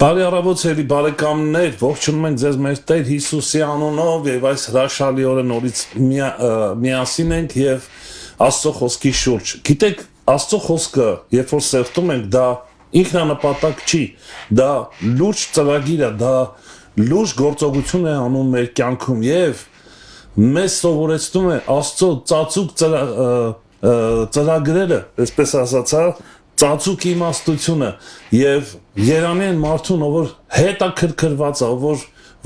Բարի առավոտ էլի բարեկամներ, ողջունում ենք ձեզ մեր Տեր Հիսուսի անունով եւ այս հրաշալի օրը նորից միասին ենք եւ Աստծո խոսքի շուրջ։ Գիտեք, Աստծո խոսքը, երբ որ սերտում ենք, դա ինքնանպատակ չի, դա լուրջ ծրագիր է, դա լուրջ գործողություն է անում մեր կյանքում եւ մեզ սովորեցնում է Աստծո ծածուկ ծրագրերը, այսպես ասացա, ծածուկ իմաստությունը եւ երանի են մարդուն, ով որ հետաքրքրված է, ով որ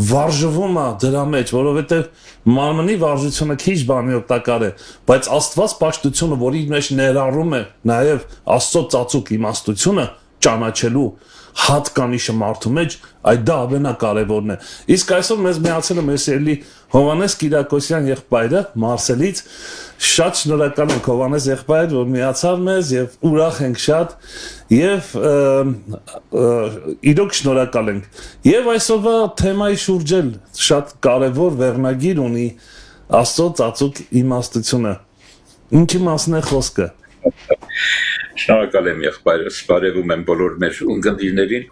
վարժվում է դրա մեջ, որովհետեւ մարմնի վարժությունը քիչ բանի օգտակար է, բայց Աստված պաշտությունը, որ իր մեջ ներառում է նաեւ Աստծո ծածուկ իմաստությունը ճանաչելու հատկանիշը մարդու մեջ, այդ դա ամենակարևորն է։ Իսկ այսօր մեզ միացել է մեր սիրելի Հովհաննես Կիրակոսյան եղբայրը Մարսելից։ Շատ շնորհակալ ենք Հովհաննես եղբայր, որ միացավ մեզ եւ ուրախ ենք շատ եւ իրոք շնորհակալ ենք։ Եվ այսօրվա թեմայի շուրջ էլ շատ կարևոր վերնագիր ունի Աստծո ծածուկ իմաստությունը։ Ինչի մասն է խոսքը։ Շնորհակալ եմ եղբայրս, բարևում եմ բոլոր մեր ունկնդիրներին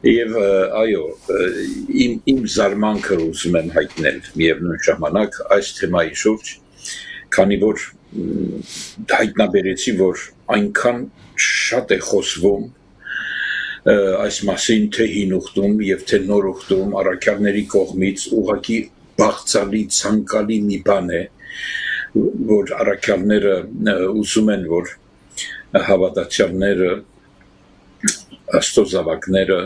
եւ այո, իմ զարմանքը ուզում եմ հայտնել միևնույն ժամանակ այս թեմայի շուրջ, քանի որ հայտնաբերեցի, որ այնքան շատ է խոսվում այս մասին թե հին ուխտում եւ թե նոր ուխտում առաքյալների կողմից ուղղակի բաղձալի ցանկալի մի բան է, որ առաքյալները ուզում են, որ հավատացյալները, Աստծո զավակները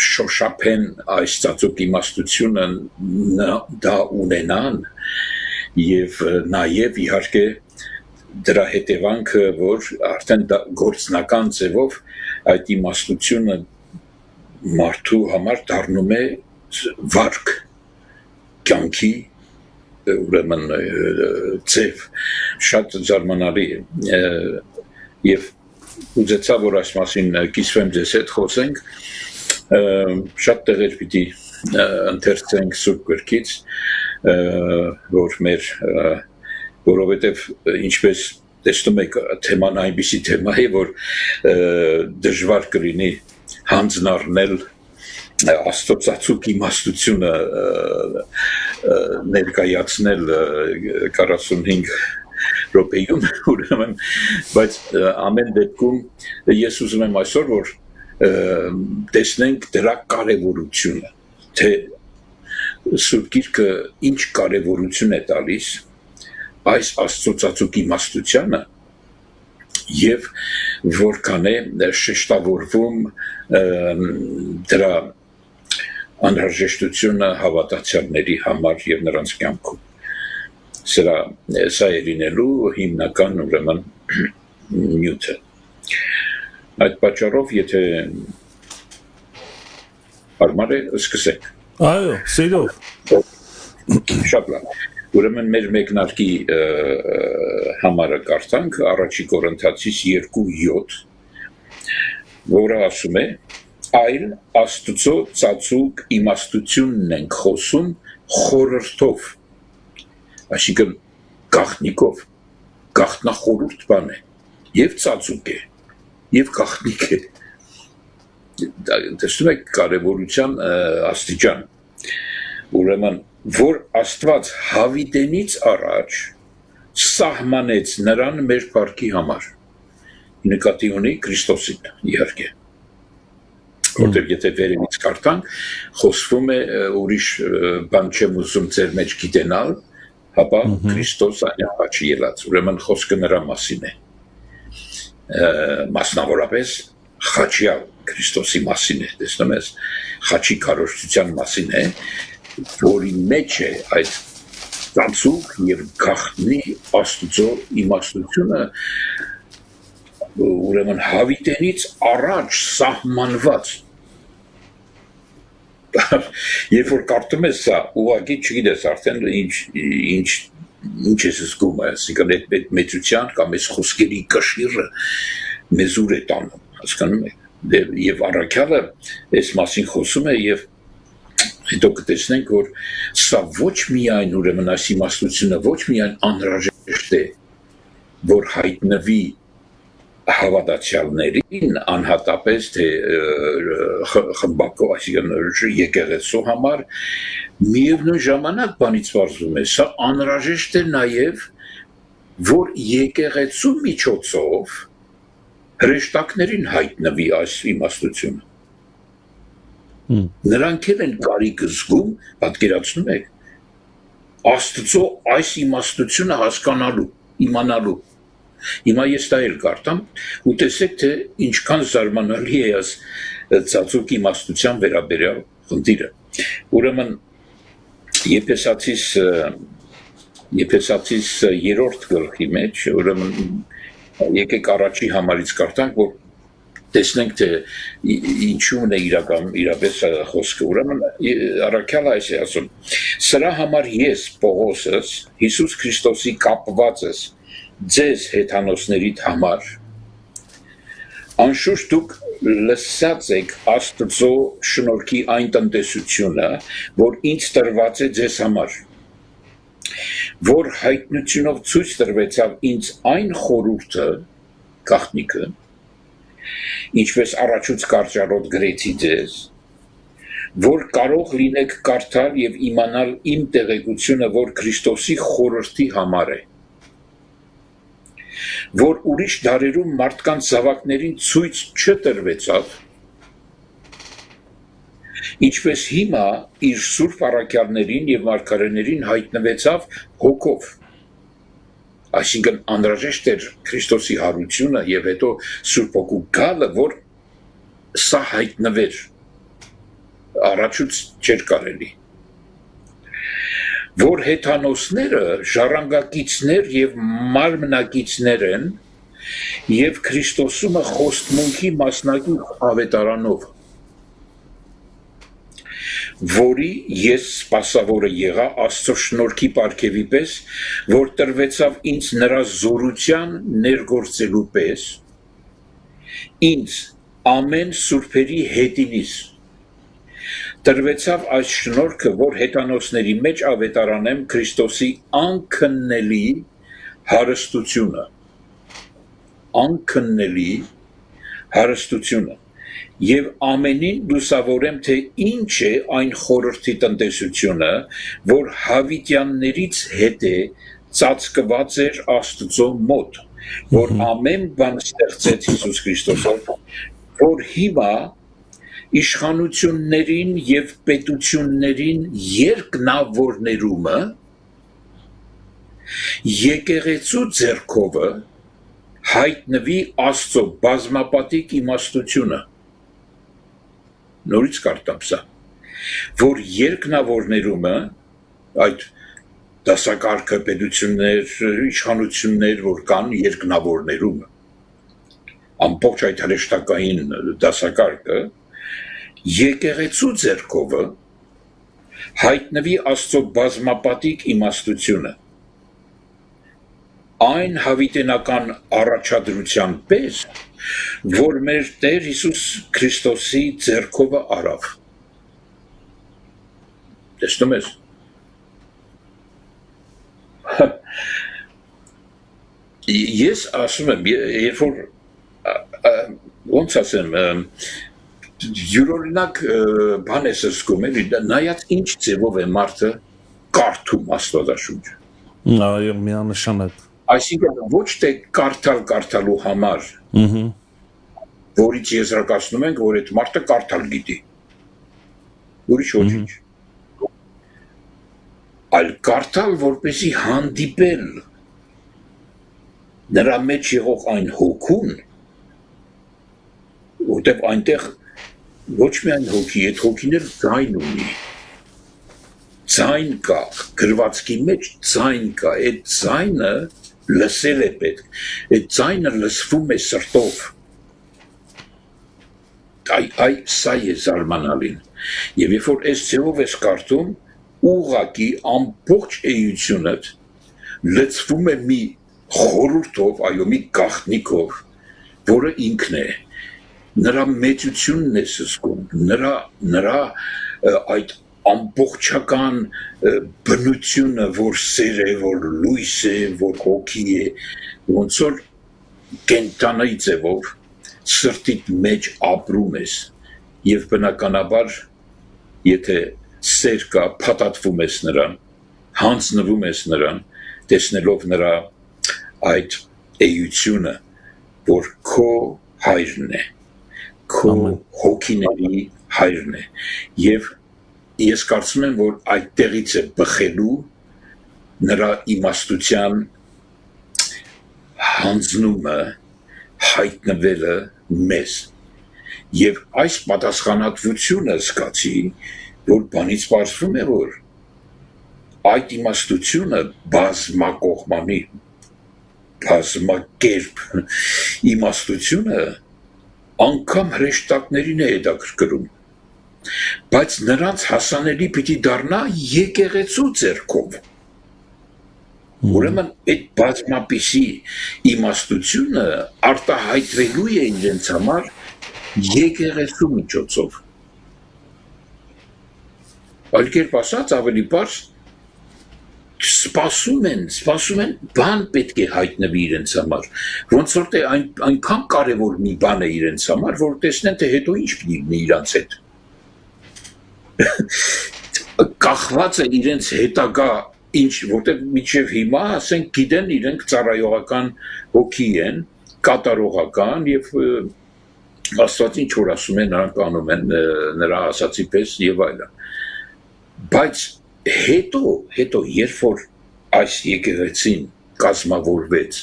շոշափեն այս ծածուկ իմաստությունը դա ունենան եւ նաեւ իհարկե դրա հետևանքը, որ արդեն գործնական ձևով այդ իմաստությունը մարդու համար դառնում է վարկ կյանքի ուրեմն ձև շատ զարմանալի է եւ ուզեցա որ այս մասին կիսվեմ ձեզ հետ խոսենք շատ տեղեր պիտի ընթերցենք Սուրբ Գրքից որ մեր որովհետեւ ինչպես տեսնում եք թեման այնպիսի թեմա է որ դժվար կլինի հանձնառնել Աստծո ծածուկ իմաստությունը ներկայացնել 45 րոպեում ուրեմն բայց ամեն դեպքում ես ուզում եմ այսօր որ տեսնենք դրա կարևորությունը թե Սուրբ Գիրքը ինչ կարևորություն է տալիս այս Աստծո ծածուկ իմաստությանը եւ որքան է շեշտավորվում դրա անհրաժեշտությունը հավատացյալների համար եւ նրանց կյանքում սա է լինելու հիմնական ուրեմն նյութը այդ պատճառով եթե հարմար է սկսենք այո սիրով շատ լավ ուրեմն մեր մեկնարկի համարը կարդանք առաջի Կորինթացիս 2:7 որը ասում է այլ Աստծո ծածուկ իմաստությունն ենք խոսում խորհրդով այսինքն գաղտնիքով գաղտնախորհուրդ բան է եւ ծածուկ է եւ գաղտնիք է տեսնում եք կարևորության աստիճան ուրեմն որ Աստված հավիտենից առաջ սահմանեց նրան մեր փառքի համար նկատի ունի Քրիստոսին իհարկե որտեղ եթե վերևից կարդանք խոսվում է ուրիշ բան չեմ ուզում ձեր մեջ գիտենալ հապա Քրիստոս անյաճ ելած ուրեմն խոսքը նրա մասին է մասնավորապես խաչյալ Քրիստոսի մասին է տեսնում ես խաչի քարոզչության մասին է որի մեջ է այդ ծածուկ եւ գաղտնի Աստծո իմաստությունը ուրեմն հավիտենից առաջ սահմանված երբ որ կարդում ես սա ուղղակի չգիտես արդեն ինչ ես զգում այսինքն այդ մեծության կամ այս խոսքերի կշիռը մեզ ուր է տանում հասկանում եք եւ առաքյալը այս մասին խոսում է եւ հետո կտեսնենք որ սա ոչ միայն ուրեմն այս իմաստությունը ոչ միայն անհրաժեշտ է որ հայտնվի հավատացյալներին անհատապես թե խմբակով, այսինքն եկեղեցու համար միևնույն ժամանակ բանից վարվում է, սա անհրաժեշտ է նաև, որ եկեղեցու միջոցով հրեշտակներին հայտնվի այս իմաստությունը։ Նրանք էլ են կարիք զգում, պատկերացնում եք, Աստծո այս իմաստությունը հասկանալու, իմանալու։ Հիմա ես դա էլ կարդամ ու տեսեք, թե ինչքան զարմանալի է այս ծածուկ իմաստության վերաբերյալ խնդիրը։ Ուրեմն Եփեսացիս 3-րդ գլխի մեջ, ուրեմն եկեք առաջի համարից կարդանք, որ տեսնենք, թե ինչու՞ն է իրապես խոսքը։ Ուրեմն առաքյալը այս է ասում. սրա համար ես Պողոսս Հիսուս Քրիստոսի կապվածս ձեզ հեթանոսներիդ համար անշուշտ դուք լսած եք Աստծո շնորհքի այն տնտեսությունը, որ ինձ տրված է ձեզ համար, որ հայտնությունով ցույց տրվեցավ ինձ այն խորհուրդը, գաղտնիքը, ինչպես առաջուց կարճարոտ գրեցի ձեզ, որ կարող լինեք կարդալ եւ իմանալ իմ տեղեկությունը, որ Քրիստոսի խորհրդի համար է, որ ուրիշ դարերում մարդկանց զավակներին ցույց չտրվեցավ, ինչպես հիմա իր սուրբ առաքյալներին եւ մարգարեներին հայտնվեցավ հոգով։ Այսինքն անհրաժեշտ էր Քրիստոսի հարությունը եւ հետո Սուրբ Հոգու գալը, որ սա հայտնվեր, առաջուց չէր կարելի, որ հեթանոսները ժառանգակիցներ եւ մարմնակիցներ են եւ Քրիստոսումը խոստմունքի մասնակի ավետարանով, որի ես սպասավորը եղա Աստծո շնորհքի պարգևի պես, որ տրվեցավ ինձ նրա զորության ներգործելու պես, ինձ ամեն սուրբերի հետինիս, տրվեցավ այս շնորհքը, որ հեթանոսների մեջ ավետարանեմ Քրիստոսի անքննելի հարստությունը, եւ ամենին լուսավորեմ, թե ինչ է այն խորհրդի տնտեսությունը, որ հավիտյաններից հետ է ծածկված էր Աստծո մոտ, որ ամեն բան ստեղծեց Հիսուս Քրիստոսով, որ հիմա իշխանություններին եւ պետություններին երկնավորներումը եկեղեցու ձեռքովը հայտնվի Աստծո բազմապատիկ իմաստությունը։ Նորից կարդամ սա, որ երկնավորներումը, այդ դասակարգը, պետություններ, իշխանություններ, որ կան երկնավորներումը, ամբողջ այդ հրեշտակային դասակարգը, եկեղեցու ձեռքովը հայտնվի Աստծո բազմապատիկ իմաստությունը, այն հավիտենական առաջադրության պես, որ մեր Տեր Հիսուս Քրիստոսի ձեռքովը արավ։ Տեսնում ես։ Ես ասում եմ, երբ որ ոնց ասեմ, յուրօրինակ բան ես զգում, նայած ինչ ձևով է մարդը կարդում Աստվածաշունչը։ Այո, միանշանակ։ Այսինքն ոչ թե կարդալու համար, որից եզրակացնում ենք, որ այդ մարդը կարդալ գիտի, ուրիշ ոչինչ, այլ կարդալ, որպեսզի հանդիպել նրա մեջ եղող այն հոգուն, որտեղ այնտեղ ոչ միայն հոգի, այդ հոգին էլ ձայն ունի, ձայն կա, գրվածքի մեջ ձայն կա, այդ ձայնը լսել է պետք, այդ ձայնը լսվում է սրտով, սա է զարմանալին, եւ երբ որ այս ձևով ես կարդում, ուղղակի ամբողջ էությունդ լցվում է մի խորհուրդով, այո, մի գաղտնիքով, որը ինքն է, նրա մեծությունն է զգում, նրա այդ ամբողջական բնությունը, որ սեր է, որ լույս է, որ հոգի է, ոնց որ կենտանայի ձևով սրտիդ մեջ ապրում ես եւ բնականաբար եթե սեր կա փաթաթվում ես նրան հանձնվում ես նրան տեսնելով նրա այդ էությունը որ քո հայրն է քո հոգիների հայրն է եւ ես կարծում եմ որ այդտեղից է բխելու նրա իմաստության հանձնումը հայտնվելը մեզ եւ այս պատասխանատվությունը զգացի որ բանից բարձվում է որ այդ իմաստությունը բազմակողմանի բազմակերպ իմաստությունը անգամ հրեշտակներին է հետաքրքրում բայց նրանց հասանելի պիտի դառնա եկեղեցու ձեռքով ուրեմն այդ բազմապիսի իմաստությունը արտահայտվելու է իրենց համար եկեղեցու միջոցով այլ կերպ ասած ավելի բարձ սպասում են բան պետք է հայտնվի իրենց համար ոնց որ թե այնքան կարևոր մի բան է իրենց համար որ տեսնեն թե հետո ինչ լինի իրանց հետ կախված է իրենց հետագա ինչ որտեղ միջև հիմա ասենք գիտեն իրենք ծառայողական հոգի են կատարողական եւ Աստված ինչ որ ասում է նրանք անում են նրա ասացի պես եւ այլն բայց հետո երբ որ այս եկեղեցին կազմավորվեց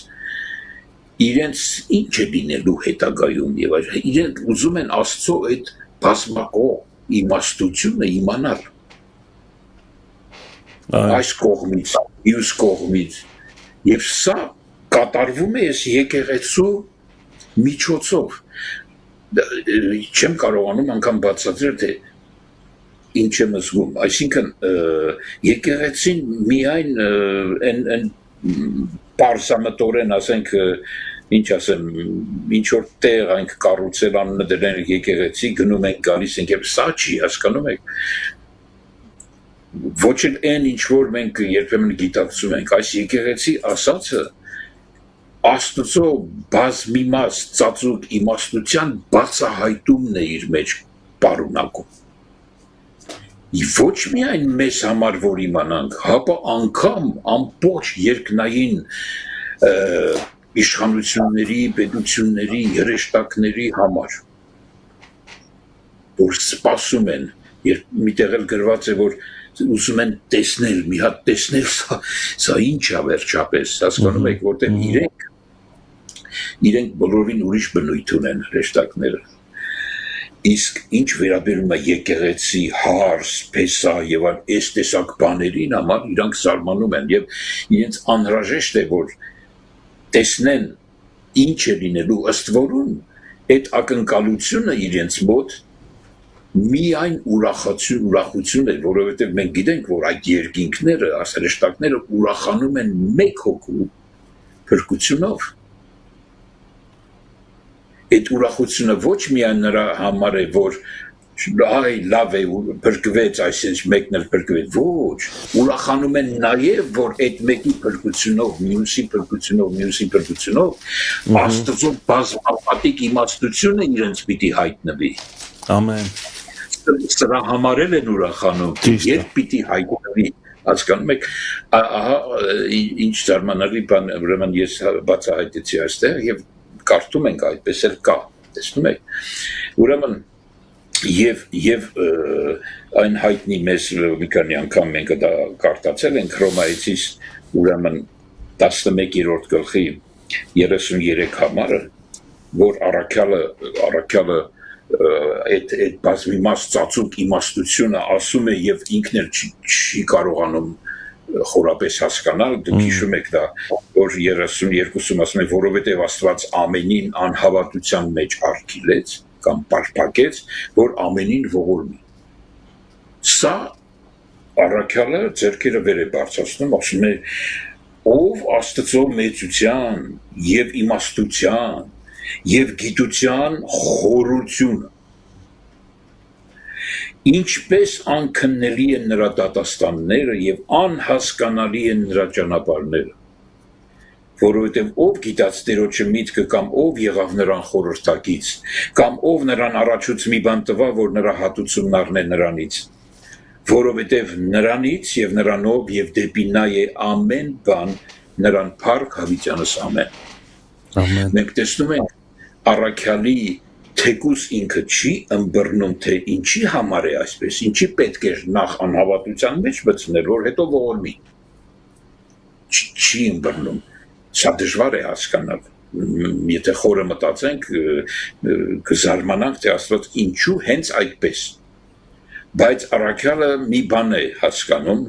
իրենց ինչ է լինելու հետագայում եւ իրենք ուզում են Աստծո այդ բազմակողմ իմաստությունը իմանալ այս կողմից մյուս կողմից եւ սա կատարվում է այս եկեղեցու միջոցով չեմ կարողանում անգամ բացատրել թե ինչ եմ զգում այսինքն եկեղեցին միայն են պարզամտորեն ասենք ինչ ասեմ ինչ որ տեղ այնք կառուցել անունը դրել եկեղեցի գնում ենք գալիս ենք եւ սա չի հասկանում եք ոչ էլ այն ինչ որ մենք երբեմն գիտակցում ենք այս եկեղեցի ասածը Աստծո բազմիմաստ ծածուկ իմաստության բացահայտումն է իր մեջ պարունակում ոչ միայն մեզ համար որ իմանանք, հապա անգամ ամբողջ երկնային իշխանությունների, պետությունների, հրեշտակների համար, որ սպասում են, երբ միտեղ էլ գրված է, որ ուզում են տեսնել, մի հատ տեսնել, սա ինչ է վերջապես, հասկանում եք, որտեղ իրենք բոլորին ուրիշ բնույթ ունեն հրեշտակները իսկ ինչ վերաբերում է եկեղեցի, հարս, փեսա եւ այլ այս տեսակ բաներին համար իրանք զարմանում են եւ իրենց անհրաժեշտ է որ տեսնեն ինչ է լինելու ըստ որում այդ ակնկալությունը իրենց մոտ միայն ուրախություն է որովհետեւ մենք գիտենք որ այդ երկինքները, ասրեշտակները ուրախանում են մեկ հոգու փրկությունով Այդ ուրախությունը ոչ միայն նրա համար է, որ այ լավ է փրկվեց, այսինչ մեկն էլ փրկվեց, ոչ, ուրախանում են նաև, որ այդ մեկի փրկությունով, մյուսի փրկությունով, Աստծո բազմապատիկ իմաստությունը իրենց պիտի հայտնվի։ Ամեն։ Սրա համար էլ են ուրախանում, երբ պիտի հայտնվի։ Հասկանում եք, ահա ինչ զարմանալի բան, ուրեմն ես բացահայտեցի այստեղ եւ կարդում ենք այդպես էլ կա, տեսնում եք, ուրեմն եւ այն հայտնի մեզ մի քանի անգամ մենք դա կարդացել ենք Հռոմայեցիս ուրեմն 11-րդ գլխի 33 համարը, որ առաքյալը այդ բազմիմաստ ծածուկ իմաստությունը ասում է եւ ինքն էլ չի կարողանում խորապես հասկանալ, դուք հիշում եք դա, որ 32-ում ասում է, որովհետև Աստված ամենին անհավատության մեջ արգելեց կամ պարփակեց, որ ամենին ողորմի։ Սա առաքյալը ձեռքերը վեր է բարձրացնում, ասում է, ով Աստծո մեծության եւ իմաստության եւ գիտության խորությունը Ինչպես անքննելի են նրա դատաստանները եւ անհասկանալի են նրա ճանապարհները։ որովհետև ով գիտած Տերոջը միտքը կամ ով եղավ նրան խորհրդակից, կամ ով նրան առաջուց մի բան տվա, որ նրա հատուցումն առնե նրանից, որովհետև նրանից եւ նրանով եւ դեպի նա է ամեն բան, նրան փառք հավիտյանս ամեն։ Ամեն։ Մենք տեսնում ենք առաքյալի թեկուս ինքը չի ըմբռնում, թե ինչի համար է այսպես, ինչի պետք է նախ անհավատության մեջ մտցնել, որ հետո ողորմի։ Չի ըմբռնում։ Սա դժվար է հասկանալ։ Եթե խորը մտածենք, կզարմանանք, թե Աստված ինչու հենց այդպես։ Բայց առաքյալը մի բան է հասկանում,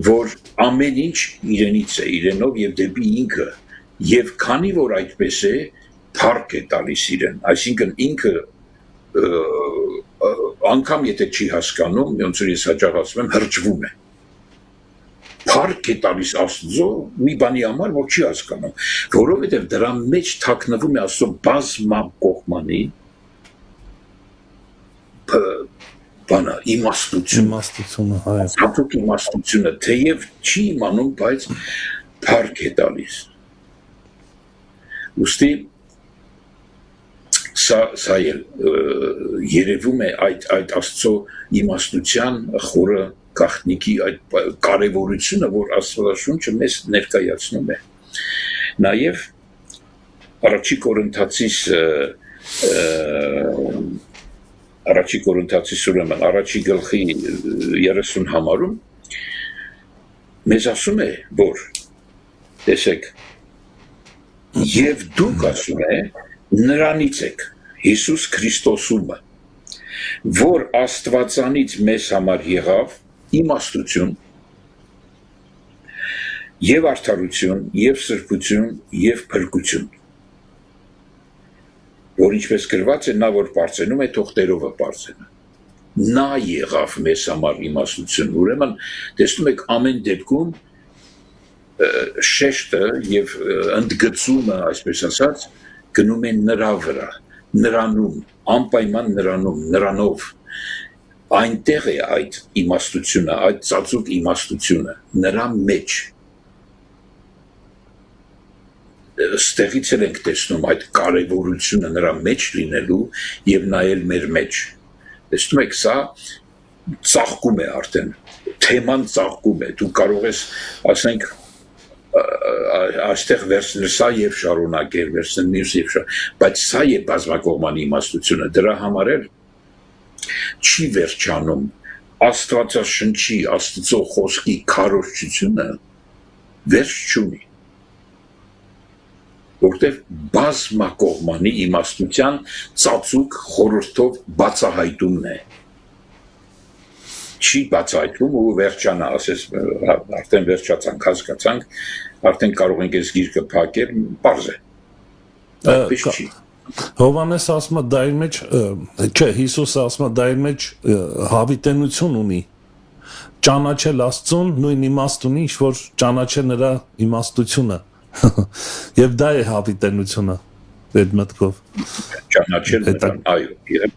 որ ամեն ինչ իրենից է, իրենով եւ դեպի ինքը, եւ քանի որ այդպես է, փառք է տալիս իրեն, այսինքն ինքը անգամ եթե չի հասկանում, ոնց որ ես հաճախ ասում եմ, հրճվում է։ Փառք է տալիս Աստծո մի բանի համար, որ չի հասկանում, որովհետև դրա մեջ թաքնվում է Աստծո բազմակողմանի բանը, Իմաստությունը, այո։ հատուկ իմաստությունը, թեև չի իմանում, բայց փառք է տալիս։ Ուստի սա երևում է այդ Աստծո իմաստության խորը գաղտնիքի այդ կարևորությունը, որ Աստվածաշունչը մեզ ներկայացնում է։ Նաև Առաջի Կորինթացիս ուրեմն առաջի գլխի 30 համարում մեզ ասում է, որ տեսեք, եւ դուք ասում է նրանից եք Հիսուս Քրիստոսումը, որ Աստվածանից մեզ համար եղավ իմաստություն եւ արդարություն եւ սրբություն եւ փրկություն, որ ինչպես գրված է, նա որ բարձենում է, թող Տերովը բարձենա։ Նա եղավ մեզ համար իմաստություն։ Ուրեմն տեսնում եք ամեն դեպքում շեշտը եւ ընդգծումը, այսպես ասած, գնում են նրա վրա, նրանում, անպայման նրանում, նրանով, այնտեղ է այդ իմաստությունը, այդ ծածուկ իմաստությունը, նրա մեջ, ստեղից էլ ենք տեսնում այդ կարևորությունը նրա մեջ լինելու և նայել մեր մեջ, տեսնում եք, սա ծաղկում է արդեն, թեման ծաղկում է, դու կարող ես, ասենք, այստեղ վերցնել սա եւ շարունակել, վերցնել մյուս եւ բայց սա է բազմակողմանի իմաստությունը, դրա համար էլ չի վերջանում Աստվածաշնչի, Աստծո խոսքի քարոզչությունը վերջ չունի, որտեղ բազմակողմանի իմաստության ծածուկ խորհրդով բացահայտումն է, չի բացահայտվում ու վերջանա, ասես արդեն վերջացանք, հասկացանք, արդեն կարող ենք այս գիրքը փակել, պարզ է։ Այդպես չի։ Հովհաննես ասում է դայր մեջ, չէ, Հիսուսը ասում է դայր մեջ հավիտենություն ունի։ Ճանաչել Աստծուն նույն իմաստ ունի, ինչ որ ճանաչել նրա իմաստությունը։ Եվ դա է հավիտենությունը այդ մտքով։ Ճանաչել նրան, այո,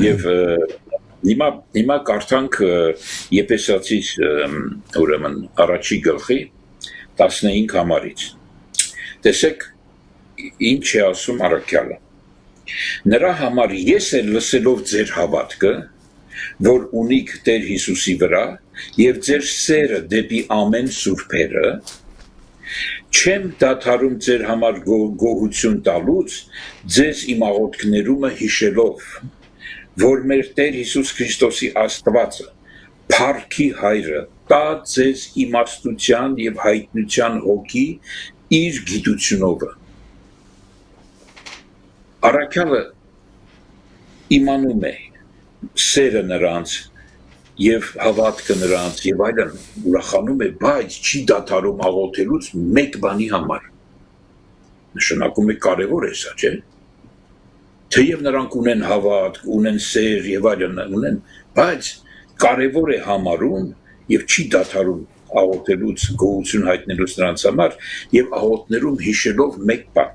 եւ Հիմա կարդանք Եփեսացիս ուրեմն առաջի գլխի 15 համարից։ Տեսեք ինչ է ասում առաքյալը։ Նրա համար ես էլ լսելով ձեր հավատքը, որ ունիք Տեր Հիսուսի վրա եւ ձեր սերը դեպի ամեն սուրբերը, չեմ դադարում ձեր համար գոհություն տալուց, ձեզ իմ աղոթքներումը հիշելով, որ մեր Տեր Հիսուս Քրիստոսի Աստվածը, փառքի հայրը, տա ձեզ իմաստության եւ հայտնության հոգի իր գիտությունով։ Առաքյալը իմանում է սերը նրանց եւ հավատքը նրանց եւ այլն, ուրախանում է, բայց չի դադարում աղոթելուց մեկ բանի համար։ Նշանակում է կարևոր է սա, չէ՞։ Թեև նրանք ունեն հավատք, ունեն սեր եւ այլն ունեն, բայց կարևոր է համարում եւ չի դադարում աղոթելուց, գոհություն հայտնելուց նրանց համար եւ աղոթներում հիշելով մեկ բան,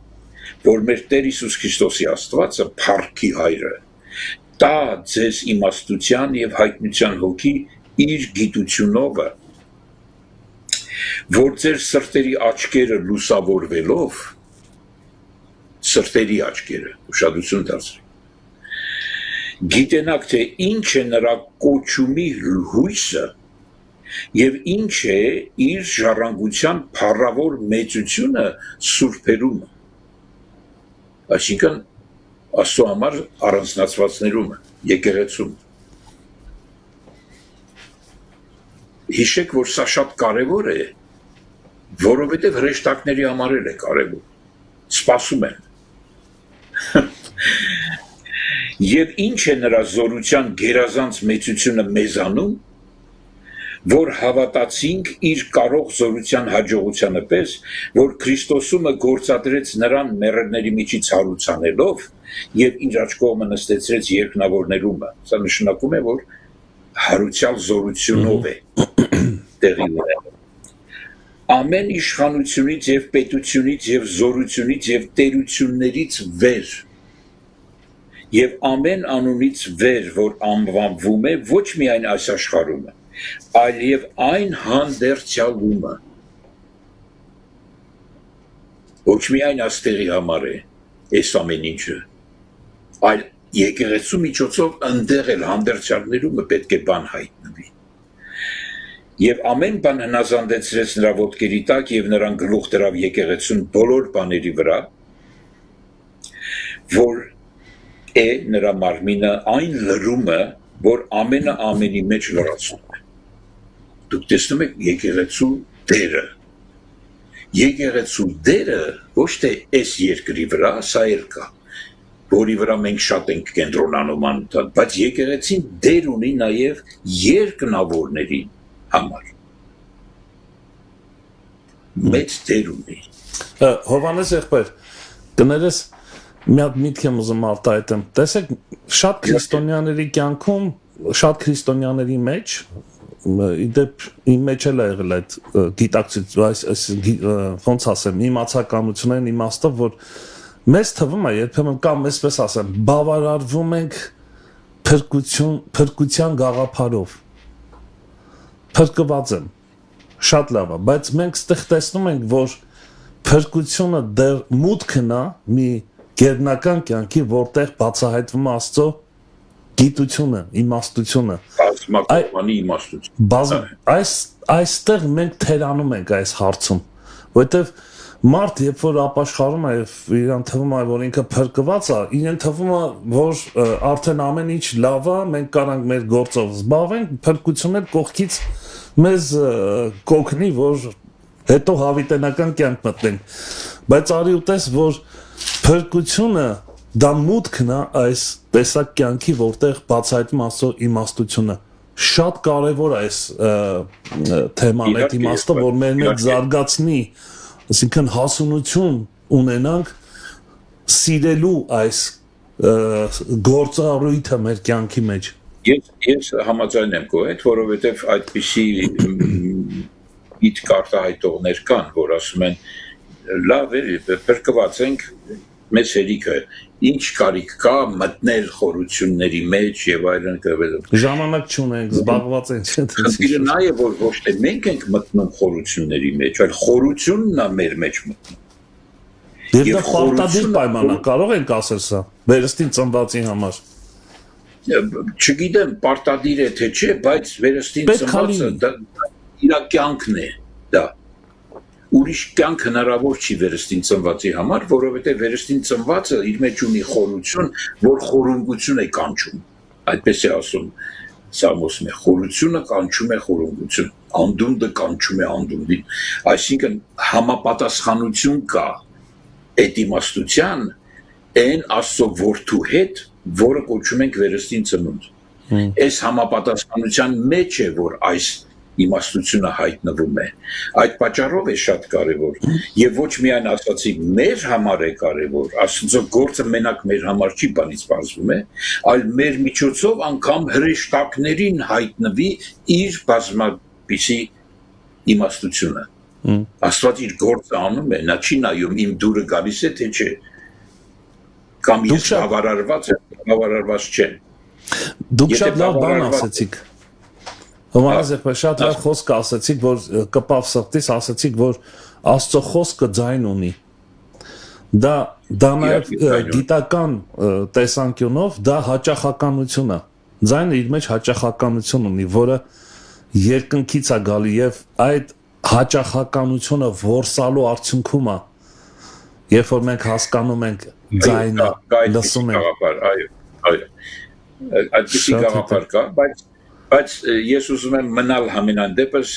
որ մեր Տեր Հիսուս Քրիստոսի Աստվածը փառքի հայրը, տա ձեզ իմաստության եւ հայտնության հոգի իր գիտությունով, որ ձեր սրտերի աչքերը լուսավորվելով, սրտերի աչքերը, ուշադրություն դարձրեք, գիտենաք, թե ինչ է նրա կոչումի հույսը և ինչ է իր ժառանգության փառավոր մեծությունը սուրբերում, այսինքն Աստծո համար առանձնացվածներում, եկեղեցում։ Հիշեք, որ սա շատ կարևոր է, որովհետև հրեշտակների համար էլ է կարևոր, սպասում են։ Եվ ինչ է նրա զորության գերազանց մեծությունը մեզանում, որ հավատացինք իր կարող զորության հաջողությանը պես, որ Քրիստոսումը գործադրեց նրան մեռելների միջից հարուցանելով և իր աջ կողմը նստեցրեց երկնավորներումը։ Սա նշանակում է, որ հարուցյալ զորությունով է տեղի ունենում։ Ամեն իշխանությունից և պետությունից և զորությունից և տերություններից վեր և ամեն անունից վեր, որ անվանվում է ոչ միայն այս աշխարհումը, այլ և այն հանդերձյալումը, ոչ միայն աստեղի համար է այս ամեն ինչը, այլ եկեղեցու միջոցով ընդեղ էլ հանդերձյալներումը պետք է բան հայտնվի։ Եվ ամեն բան հնազանդեցրեց նրա ոտքերի տակ և նրան գլուխ դրավ եկեղեցուն բոլոր բաների վրա, որ է նրա մարմինը այն լրումը, որ ամենը ամենի մեջ լրացնում է։ Դուք տեսնում եք եկեղեցու դերը։ Եկեղեցու դերը ոչ թե այս երկրի վրա, սա էլ կա, որի վրա մենք շատ ենք կենտրոնանում անընդհատ, բայց եկեղեցին դեր ունի նաև երկնավորների համար։ Մեծ դեր ունի։ Հովհաննես եղբայր, կներես մի հատ միտք եմ ուզում արտահայտեմ։ Տեսեք, շատ քրիստոնյաների կյանքում, շատ քրիստոնյաների մեջ, իդեպ իմ մեջ էլ է եղել այդ գիտակցություն, ոնց ասեմ, իմացականությունն իմաստը, որ մեզ թվում է, երբեմն կամ այսպես ասեմ, բավարարվում ենք փրկության գաղափարով։ Փրկված եմ, շատ լավ է, բայց մենք ստեղ տեսնում ենք, որ փրկությունը դեռ մուտքն է մի գերբնական կյանքի, որտեղ բացահայտվում է Աստծո գիտությունը, իմաստությունը։ Բազմակողմանի իմաստություն։ Այստեղ մենք թերանում ենք այս հարցում, որովհետև մարդ, երբ որ ապաշխարում է եւ իրան թվում է, որ ինքը փրկված է, իրեն թվում է, որ արդեն ամեն ինչ լավ է, մենք կարանք մեր գործով զբաղվենք, փրկությունը կողքից մեզ կօգնի, որ հետո հավիտենական կյանք մտնենք։ Բայց արի ուտես, որ փրկությունը դա մուտքն է այս տեսակ կյանքի, որտեղ բացահայտում Աստծո իմաստությունը։ Շատ կարևոր է այս թեման, այդ իմաստը, որ մեր մեջ զարգացնի, այսինքն հասունություն ունենանք սիրելու այս գործառույթը մեր կյանքի մեջ։ Ես համաձայն եմ քո հետ, որովհետև այդպիսի միտք արտահայտողներ կան, որ ասում են լավ է, փրկված ենք, մեզ հերիքը ինչ կարիք կա մտնել խորությունների մեջ եւ այլն կվելը։ Ժամանակ չունենք, զբաղված ենք։ Խնդիրը նա է, որ ոչ թե մենք ենք մտնում խորությունների մեջ, այլ խորությունն է մեր մեջ մտնում։ Եվ դա պարտադիր պայման է, կարող ենք ասել սա, վերստին ծնվածի համար։ Չգիտեմ, պարտադիր է թե չէ, բայց վերստին ծնվածը իր կյանքն է, դա։ Ուրիշ կյանք հնարավոր չի վերստին ծնվածի համար, որովհետև վերստին ծնվածը իր մեջ ունի խորություն, որ խորունգություն է կանչում, այդպես է ասում Սամոսն է, խորությունը կանչում է խորունգություն, անդունդը կանչում է անդունդին, այսինքն համապատասխանություն կա այդ իմաստության այն Աստծո որդու հետ, որը կոչում ենք վերստին ծնունդ։ Այս համապատասխանության մեջ է, որ այս իմաստությունը հայտնվում է։ Այդ պատճառով է շատ կարևոր։ Եվ ոչ միայն ասացի, մեր համար է կարևոր, Աստծո գործը մենակ մեր համար չի բանից բացվում է, այլ մեր միջոցով անգամ հրեշտակներին հայտնվի իր բազմապիսի իմաստությունը։ Աստված իր գործը անում է, նա չի նայում իմ դուրը գալիս է, թե չէ։ Կամ ես բավարարված եմ, բավարարված չեմ։ Դուք շատ լավ բան ասեցիք։ Հոմանես երբ շատ լավ խոսք ասացիք, որ կպավ սրտից ասացիք, որ Աստծո խոսքը ձայն ունի։ Դա նաև գիտական տեսանկյունով դա հաճախականություն է։ Ձայնը իր մեջ հաճախականություն ունի, որը երկնքից է գալի եւ այդ հաճախականությունը որսալու արդյունքում է, երբ որ մենք հասկանում ենք ձայնը, լսում ենք։ Այո, այդպիսի գաղափար կա, բայց ես ուզում եմ մնալ համենայն դեպս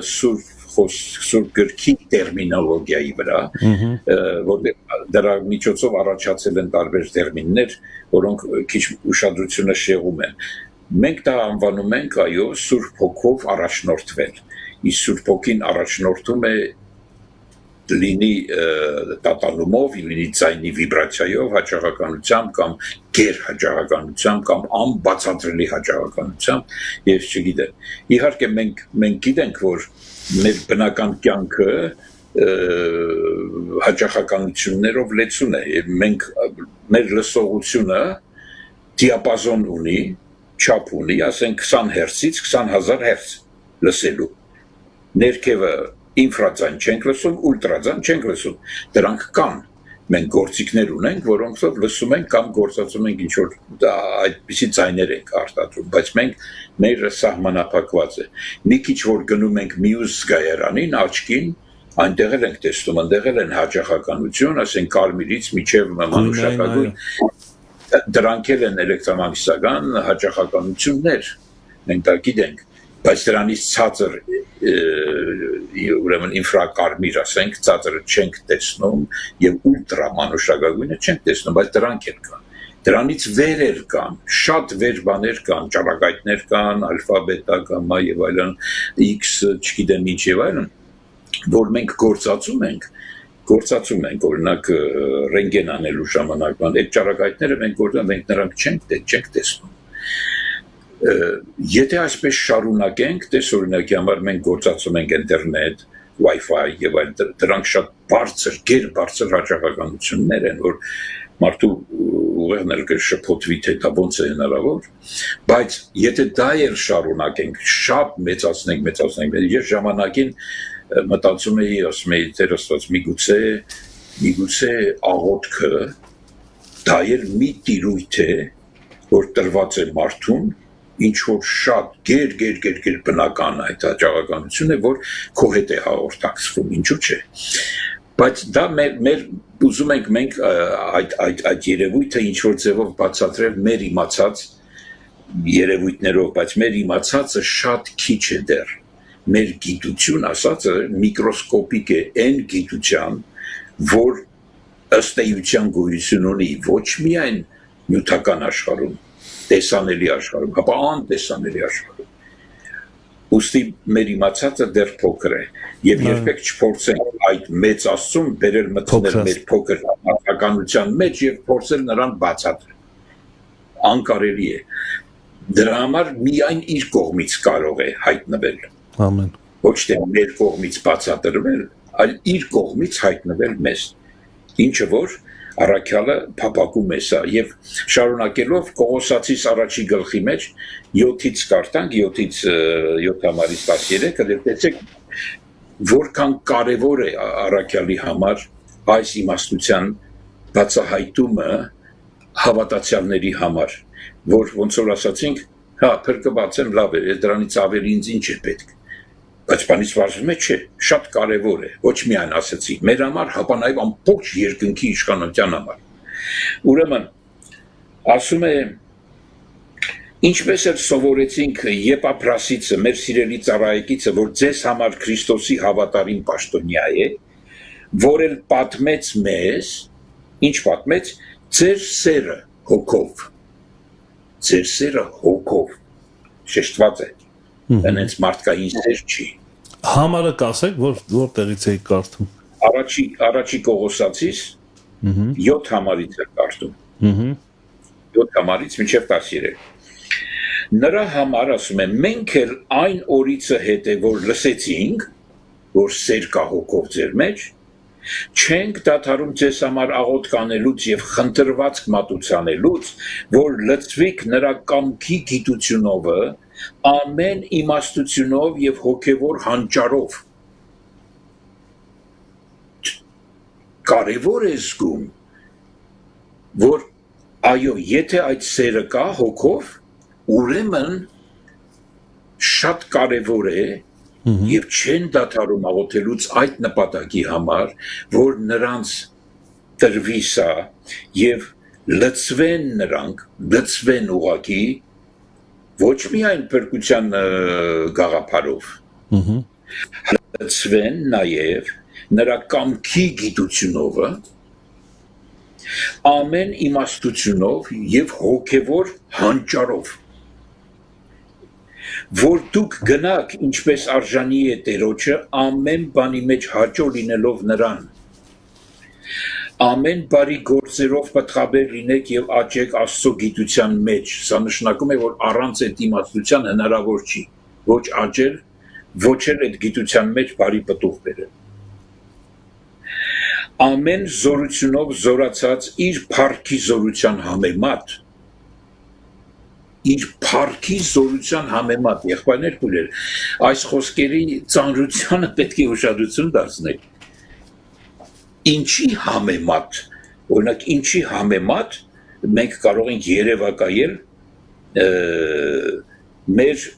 սուրբ գրքի տերմինոլոգիայի վրա, որտեղ դրա միջոցով առաջացել են տարբեր տերմիններ, որոնք քիչ ուշադրությունը շեղում են։ Մենք դա անվանում ենք, այո, Սուրբ Հոգով առաջնորդվել։ Իսկ Սուրբ Հոգին առաջնորդում է լինի տատանումով, լինի ձայնի վիբրացիայով, հաճախականությամբ կամ գերհաճախականությամբ կամ անբացատրելի հաճախականությամբ, ես չգիտեմ։ Իհարկե մենք գիտենք, որ մեր բնական կյանքը հաճախականություններով լեցուն է, եւ մենք մեր լսողությունը դիապազոն ունի, չափ ունի, ասենք 20 հերցից 20000 հերց լսելու։ Ներքևը ինֆրաձայն չենք լսում, ուլտրաձայն չենք լսում։ Դրանք կան։ Մենք գործիքներ ունենք, որոնցով լսում ենք կամ գործածում ենք ինչ-որ այդպիսի ձայներ ենք արտադրում, բայց մենք մեր սահմանափակված է։ Մի քիչ որ գնում ենք մյուս զգայարանին, աչքին, այնտեղ ենք տեսնում, այնտեղ են հաճախականություն, ասենք կարմիրից միջև մանուշակագույն, դրանք են էլեկտրոմագնիսական հաճախականություններ, մենք դա գիտենք, բայց դրանից ցածր ուրեմն ինֆրակարմիր ասենք ցածրը չենք տեսնում եւ ուլտրամանուշակագույնը չենք տեսնում, բայց դրանք են կան։ Դրանից վերեր կան, շատ վեր բաներ կան, ճառագայթներ կան, ալֆա, բետա, գամմա եւ այլն, X, չգիտեմ ինչ եւ այլն, որ մենք գործածում ենք, օրինակ ռենտգեն անելու ժամանակ, այդ ճառագայթները մենք գործում ենք, նրանք չենք տեսնում։ Եթե այսպես շարունակենք, օրինակի համար մենք գործածում ենք ինտերնետ, Wi-Fi եւ այլ դրանք շատ բարձր, գերբարձր հաճախականություններ են, որ մարդու ուղեղն էլ կշփոթվի թե դա ոնց է հնարավոր, բայց եթե դա էլ շարունակենք, շատ մեծացնենք, ես ժամանակին մտածում էի, ասում էի, Տեր Աստված, միգուցե աղոթքը դա էլ մի տիրույթ է, որ տրված է մարդուն, ինչ որ շատ գեր բնական այդ հաճախականություն է, որ քո հետ է հաղորդակցվում, ինչու՞ չէ։ Բայց դա մեր ուզում ենք մենք այդ երևույթը ինչ որ ձևով բացատրել մեր իմացած երևույթներով, բայց մեր իմացածը շատ քիչ է դեռ։ Մեր գիտություն ասածը միկրոսկոպիկ է այն գիտության, որ ըստ էության գոյություն ունի ոչ միայն նյութական աշխարհում, տեսանելի աշխարհում, հապա անտեսանելի աշխարհում։ Ուստի մեր իմացածը դեռ փոքր է, եւ երբեք չփորձենք այդ մեծ Աստծուն բերել մտնել մեր փոքր մարդկանության մեջ եւ փորձել նրան բացատրել։ Անկարելի է։ Դրա համար միայն իր կողմից կարող է հայտնվել։ Ամեն։ Ոչ թե մեր կողմից բացատրվել, այլ իր կողմից հայտնվել մեզ։ Ինչը որ առաքյալը փապակում է սա եւ շարունակելով Կողոսացիս առաջի գլխի մեջ 7-ից կարտանք 7-ից 7:13 կդեպեցեք որքան կարևոր է առաքյալի համար այս իմաստության բացահայտումը հավատացյալների համար, որ ոնց որ ասացինք, հա, փրկված եմ, լավ է, դրանից ավելի ինձ ինչ է պետք։ Բայց բանից վարժվում է, չէ, շատ կարևոր է, ոչ միայն ասացի, մեր համար, հապա նաև ամբողջ երկնքի իշխանության համար։ Ուրեմն, ասում է, ինչպես էլ սովորեցինք Եփափրասիցը, մեր սիրելի ծառայեկիցը, որ ձեզ համար Քրիստոսի հավատարիմ պաշտոնյա է, որ էլ պատմեց մեզ, ինչ պատմեց, ձեր սերը հոգով, շեշտված է, հենց մարդկային սեր չի։ Համարը կասեք, որտեղից էի կարդում։ Առաջի Կողոսացիս 7 համարից է կարդում։ 7 համարից մինչև 13։ Նրա համար ասում է, մենք էլ այն օրիցը հետը, որ լսեցինք, որ սեր կա հոգով ձեր մեջ, չենք դադարում ձեզ համար աղոթք անելուց եւ խնդրվածք մատուցանելուց, որ լցվիք նրա կամքի գիտությունովը, ամեն իմաստությունով եւ հոգեվոր հանճարով կարևոր է զգում, որ այո, եթե այդ սերը կա հոգով, ուրեմն շատ կարևոր է եւ չեն դադարում աղոթելուց այդ նպատակի համար, որ նրանց տրվի սա եւ լծվեն նրանք, լծվեն ուղակի ոչ միայն փրկության գաղափարով, լծվեն նաեւ նրա կամքի գիտությունով, ամեն իմաստությունով եւ հոգեվոր հանճարով, որ դուք գնաք ինչպես արժանի է Տերոջը ամեն բանի մեջ հաճո լինելով նրան, ամեն բարի գործերով պատղաբեր լինեք եւ աճեք Աստծո գիտության մեջ, սա նշանակում է, որ առանց այդ իմաստության հնարավոր չի, ոչ աճել, ոչ էլ այդ գիտության մեջ բարի պտուղ բերել, ամեն զորությունով զորացած իր փառքի զորության համեմատ, իր փառքի զորության համեմատ, եղբայրներ քույրեր, այս խոսքերի ծանրությանը պետք է ուշադրություն դարձնեք, ինչի համեմատ, օրինակ ինչի համեմատ, մենք կարող ենք երևակայել մեր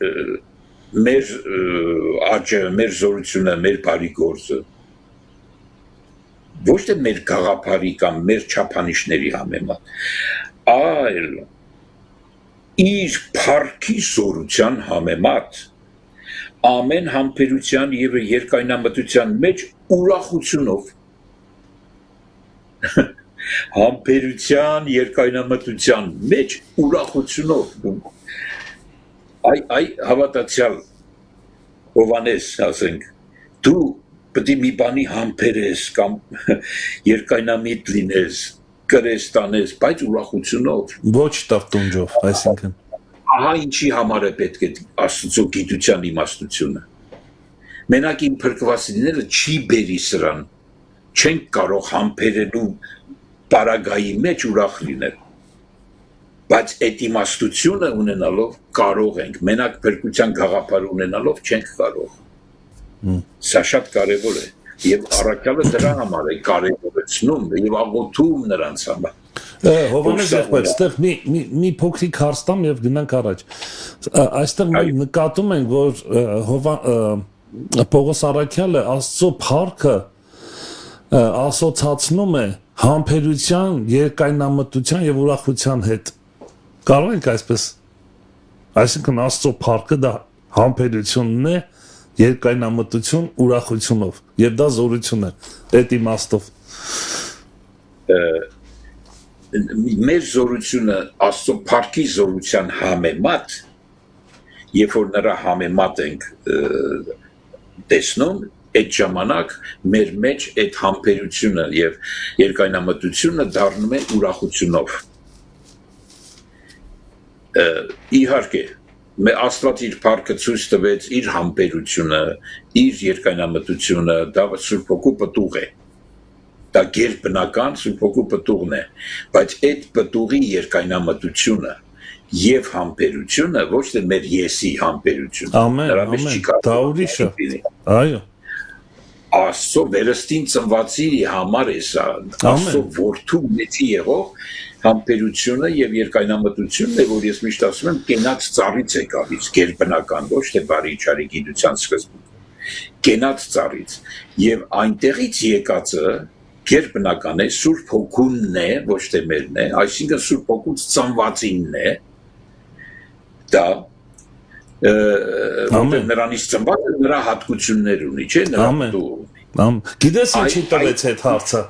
աճը, մեր զորությունը, մեր բարի գործը, ոչ թե մեր գաղափարի կամ մեր չափանիշների համեմատ, այլ իր փառքի զորության համեմատ, ամեն համբերության եւ երկայնամտության մեջ ուրախությունով, համբերության երկայնամտության մեջ ուրախությունով, այ հավատացյալ Հովանես, ասենք, դու պետք է մի բանի համբերես կամ երկայնամիտ լինես, կրես տանես, բայց ուրախությունով։ Ոչ տավտունջով, այսինքն։ Ահա ինչի համար է պետք է Աստծո գիտության իմաստությունը։ Մենակ իմ փրկվածիները չի բերի սրան, չենք կարող համբերելու պարագայի մեջ ուրախ լինել։ Բայց այդ իմաստությունը ունենալով կարող ենք, մենակ փրկության գաղափար ունենալով չենք կարող։ Սա շատ կարևոր է եւ առաքյալը դրա համար է կարևորեցնում եւ աղոթում նրանց համար։ Հովանես եղբայր, այստեղ մի փոքրիկ հարց տամ եւ գնանք առաջ։ Այստեղ մենք նկատում ենք, որ Պողոս առաքյալը Աստծո փառքը ասոցացնում է համբերության, երկայնամտության եւ ուրախության հետ։ Կարող ենք այսպես, այսինքն Աստծո փառքը դա համբերությունն է, երկայնամտություն ուրախությունով եւ դա զորություն է այդ իմաստով մեր զորությունը Աստծո փառքի զորության համեմատ երբ որ նրա համեմատ ենք տեսնում այդ ժամանակ մեր մեջ այդ համբերությունը եւ երկայնամտությունը դառնում է ուրախությունով իհարկե Աստված իր փառքը ցույց տվեց իր համբերությունը, իր երկայնամտությունը, դա Սուրբ Հոգու պտուղ է։ Դա գերբնական Սուրբ Հոգու պտուղն է, բայց այդ պտուղի երկայնամտությունը եւ համբերությունը ոչ թե մեր եսի համբերությունը։ Ամեն, դա ուրիշ է։ Այո։ Աստծո վերստին ծնվածի համար է սա, Աստծո որդու մեծի եղող համբերությունը եւ երկայնամտությունն է, որ ես միշտ ասում եմ, կենաց ծառից է գալիս, գերբնական, ոչ թե բարի չարի գիտության սկզբում։ Կենաց ծառից եւ այնտեղից եկածը գերբնական է, Սուրբ Հոգունն է, ոչ թե մերն է, այսինքն Սուրբ Հոգուց ծնվածինն է։ Դա նրանից ծնված նրա հատկություններ ունի, չէ՞, նրա դու։ Գիտես ինչի տվեց այդ հարցը։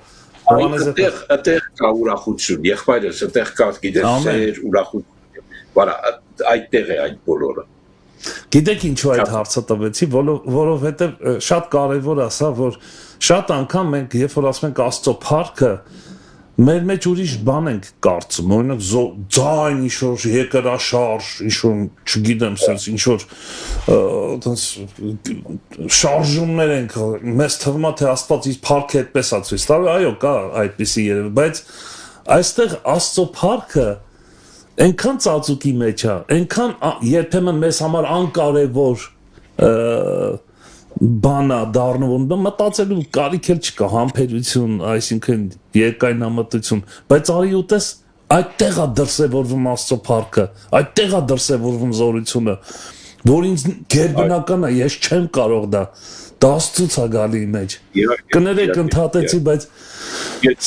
Այդտեղ կա ուրախություն, եղբայրս, այդտեղ կա գիտես սեր, ուրախություն, բարա, այդտեղ է այդ բոլորը։ Գիտեք ինչու այդ հարցը տվեցի, որովհետև շատ կարևոր է սա, որ շատ անգամ մենք, երբ որ ասում ենք Աստծո փառքը, մեր մեջ ուրիշ բան ենք կարծում, օրինակ ձայն ինչ-որ երկրաշարժ, ինչ-որ, չգիտեմ, sense ինչ-որ շարժումներ ենք, մեզ թվում է թե Աստված իր փառքը այդպես է ցույց տալու, այո, կա այդպիսի երևույթ, բայց այստեղ Աստծո փառքը այնքան ծածուկի մեջ է, այնքան երբեմն մեզ համար անկարևոր բանա դառնում, մտածելու կարիք էլ չկա, համբերություն, այսինքն երկայնամտություն, բայց արի ուտես այդտեղ է դրսևորվում Աստծո փառքը, այդտեղ է դրսևորվում զորությունը, որ ինձ գերբնական է, ես չեմ կարող դա Աստծուց է գալի մեջ։ Կներեք ընդհատեցի, բայց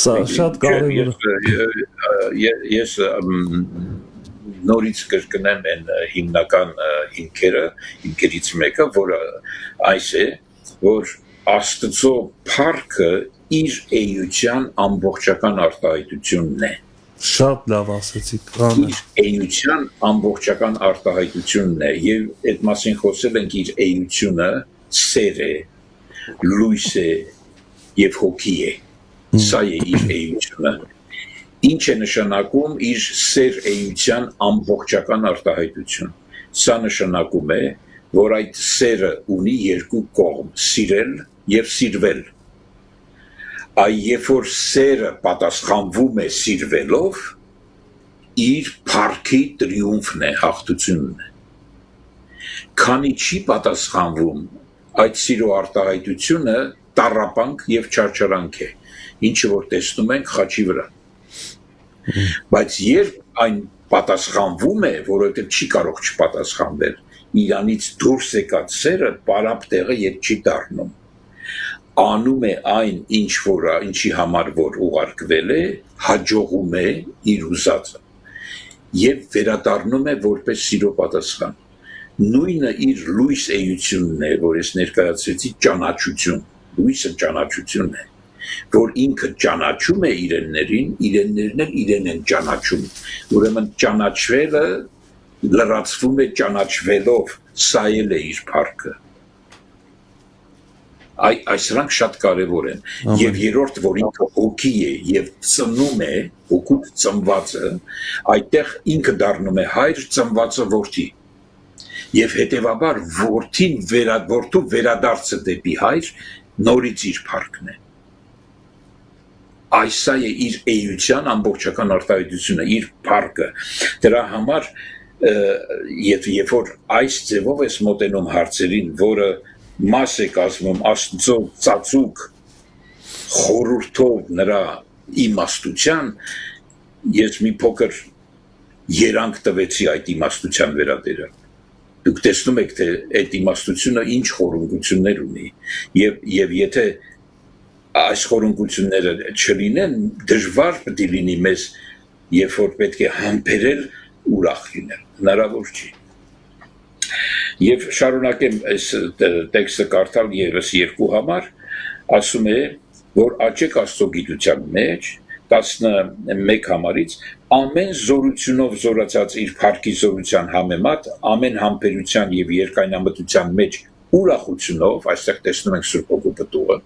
սա շատ կարևոր է։ Ես նորից կրկնեմ այն հիմնական հիմքերից մեկը, որը այս է, որ Աստծո փառքը իր էության ամբողջական արտահայտությունն է։ Շատ լավ ասեցիք, իր էության ամբողջական արտահայտությունն է, եւ այդ մասին խոսել ենք, իր էությունը սեր է, լույս է եւ հոգի է։ Սա է իր էությունը։ Ինչ է նշանակում իր սեր էության ամբողջական արտահայտություն։ Սա նշանակում է, որ այդ սերը ունի երկու կողմ՝ սիրել եւ սիրվել։ Երբ որ սերը պատասխանվում է սիրվելով, իր փառքի տրիումֆն է, հաղթությունն է։ Քանի չի պատասխանվում, այդ սիրո արտահայտությունը տառապանք եւ չարչարանք է, ինչը որ տեսնում ենք խաչի վրա։ Բայց երբ այն պատասխանվում է, որովհետեւ չի կարող չպատասխանվել, իրանից դուրս եկած սերը պարապ տեղը ետ չի դառնում։ Անում է այն, ինչի համար որ ուղարկվել է, հաջողում է իր ուզածը եւ վերադառնում է որպես սիրո պատասխան։ Նույնը իր լույս էությունն է, որ ես ներկայացրեցի ճանաչություն, լույսը ճանաչությունն է, որ ինքը ճանաչում է իրեններին, իրեններն էլ իրեն են ճանաչում, ուրեմն ճանաչվելը լրացվում է ճանաչվելով, սա էլ է իր փառքը։ Այսրանք շատ կարևոր են, եւ երրորդ, որ ինքը հոգի է եւ ծնում է, հոգուց ծնվածը, այդտեղ ինքը դառնում է հայր, ծնվածը որդի։ Եվ հետևաբար որդու վերադարձը դեպի հայր նորից իր փառքն է։ Այսա է իր էության ամբողջական արտահայտությունը, իր փառքը։ Դրա համար երբ որ այս ձևով ես մոտենում հարցերին, որը մաս է կազմում Աստծո ծածուկ խորհրդով նրա իմաստության, ես մի փոքր երանգ տվեցի այդ իմաստության վերաբերյալ։ Դուք տեսնում եք, թե այդ իմաստությունը ինչ խորհուրդություններ ունի, եւ եթե այս խորհուրդությունները չլինեն, դժվար պետք է լինի մեզ, երբ որ պետք է համբերել ուրախ լինել, հնարավոր չի։ Եվ շարունակեմ այս տեքստը կարդալ եւս երկու համար, ասում է, որ աճեք Աստծո գիտության մեջ, 11 համարից, ամեն զորությունով զորացած իր փառքի զորության համեմատ, ամեն համբերության եւ երկայնամտության մեջ ուրախությունով, այստեղ տեսնում ենք Սուրբ Հոգու պտուղը,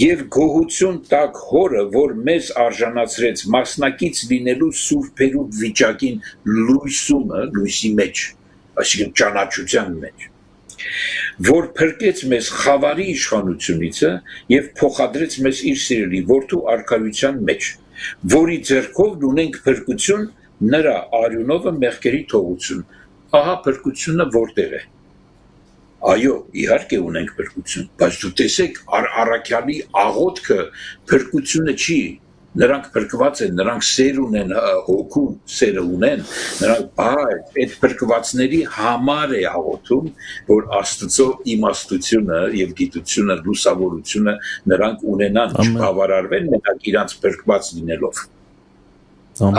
եւ գոհություն տակ հորը, որ մեզ արժանացրեց մասնակից լինելու սուրբերու վիճակին լույսի մեջ, այսինքն ճանաչության մեջ, որ փրկեց մեզ խավարի իշխանությունիցը եւ փոխադրեց մեզ իր սիրելի որդու արքայության մեջ, որի ձեռքով ունենք փրկություն, նրա արյունովը մեղքերի թողություն։ Ահա փրկությունը որտեղ է։ Այո, իհարկե ունենք փրկություն, բայց դու տեսեք առաքյալի աղոթքը փրկությունը չի, նրանք փրկված են, նրանք սեր ունեն, հոգու սերը ունեն, նրանք այդ փրկվածների համար է աղոթում, որ Աստծո իմաստությունը եւ գիտությունը, լուսավորությունը նրանք ունենան, չբավարարվեն մենակ իրանց փրկված լինելով։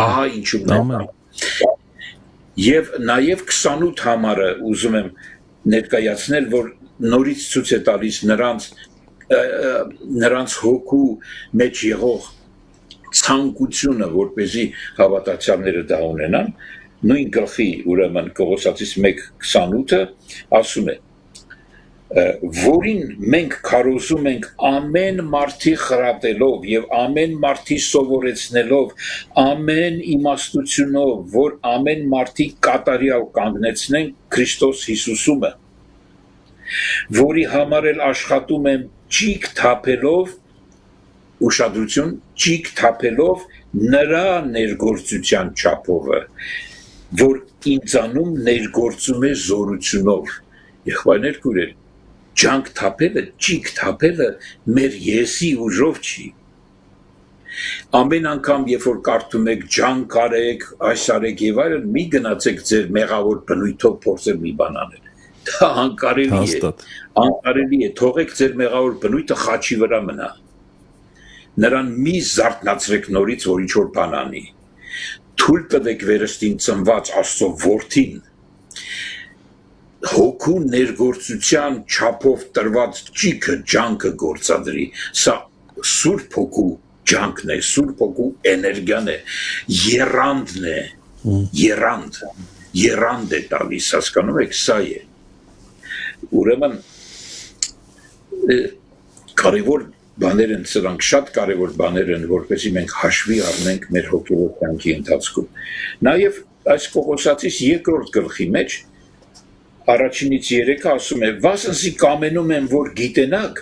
Ահա ինչու՞ն է։ Եվ նաեւ 28 համարը ուզում եմ ներկայացնել, որ նորից ցույց է տալիս նրանց հոգու մեջ եղող ցանկությունը, որպեսզի հավատացյալները դա ունենան, նույն գլխի ուրեմն Կողոսացիս 1:28-ը ասում է, որին մենք քարոզում ենք ամեն մարդի խրատելով եւ ամեն մարդի սովորեցնելով, ամեն իմաստությունով, որ ամեն մարդի կատարյալ կանգնեցնենք Քրիստոս Հիսուսումը, որի համար էլ աշխատում եմ ճիգ թափելով ուշադրություն ճիգ թափելով նրա ներգործության չափովը, որ ինձանում ներգործում է զորությունով։ Եղբայրներ կուրեր, ջանք թափելը, ճիգ թափելը մեր եսի ուժով չի։ Ամեն անգամ, երբ որ կարդում եք ջանք արեք, այս արեք եւ այլն, մի գնացեք ձեր մեղավոր բնույթով փորձել մի բան անել։ Դա անկարելի է։ Հաստատ։ Անկարելի է, թողեք ձեր մեղավոր բնույթը խաչի վրա մնա։ Նրան մի զարթնացրեք նորից, որ ինչ-որ բան անի։ Թույլ տվեք վերստին ծնված Աստծո որդին հոգու ներգործության չափով տրված ճիգը ջանքը գործադրի։ Սա Սուրբ Հոգու ջանքն է, Սուրբ Հոգու էներգիան է, երանդն է, երанд է տալիս, հասկանում եք, սա է։ Ուրեմն կարևոր բաներ են, սրանք շատ կարևոր բաներ են, որպեսզի մենք հաշվի առնենք մեր հոգևոր կյանքի ընթացքում։ Նաև այս Կողոսացիս երկրորդ գլխի մեջ առաջինից 3-ը ասում է. «Վասնզի կամենում եմ, որ գիտենաք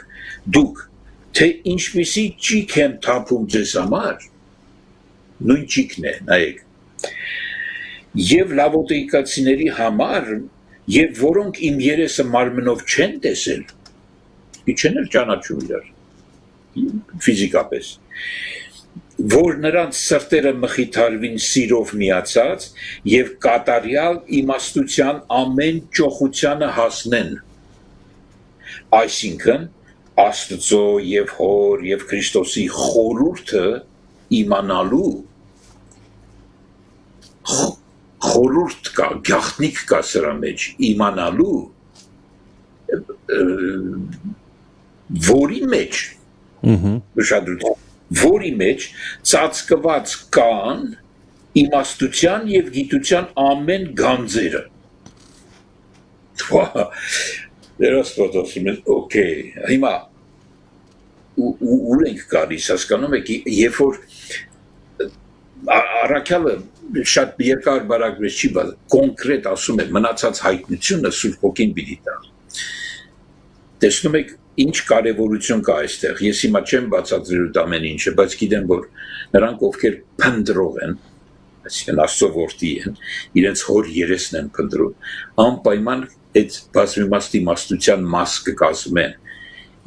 դուք, թե ինչպիսի ճիգ եմ թափում ձեզ համար», նույն ճիգն է, նայեք, «եւ լավոտեիկացիների համար, եւ որոնք իմ երեսը մարմնով չեն տեսել», չեն էլ ճանաչում իրար ֆիզիկապես, «որ նրանց սրտերը մխիթարվին սիրով միացած եւ կատարյալ իմաստության ամեն ճոխությանը հասնեն», այսինքն Աստծո եւ Հոր եւ Քրիստոսի խորհուրդը իմանալու, խորհուրդ կա, գաղտնիք կա սրա մեջ, իմանալու, որի մեջ ուշադրություն, որի մեջ ծածկված կան իմաստության եւ գիտության ամեն գանձերը։ Դերասպոտ ասում են, օքեյ, հիմա ուր ենք գալիս, հասկանում եք, երբ որ առաքյալը շատ երկար բարակվեց չի բալ, կոնկրետ ասում է մնացած հայտնությունը Սուրբ Հոգին պիտի տա։ Տեսնում եք, ինչ կարևորություն կա այստեղ, ես հիմա չեմ բացատրելու ամեն ինչը, բայց գիտեմ, որ նրանք, ովքեր փնտրող են, այսինքն Աստծո որդի են, իրենց հոր երեսն են փնտրում, անպայման այդ բազմիմաստ իմաստության մաս կկազմեն,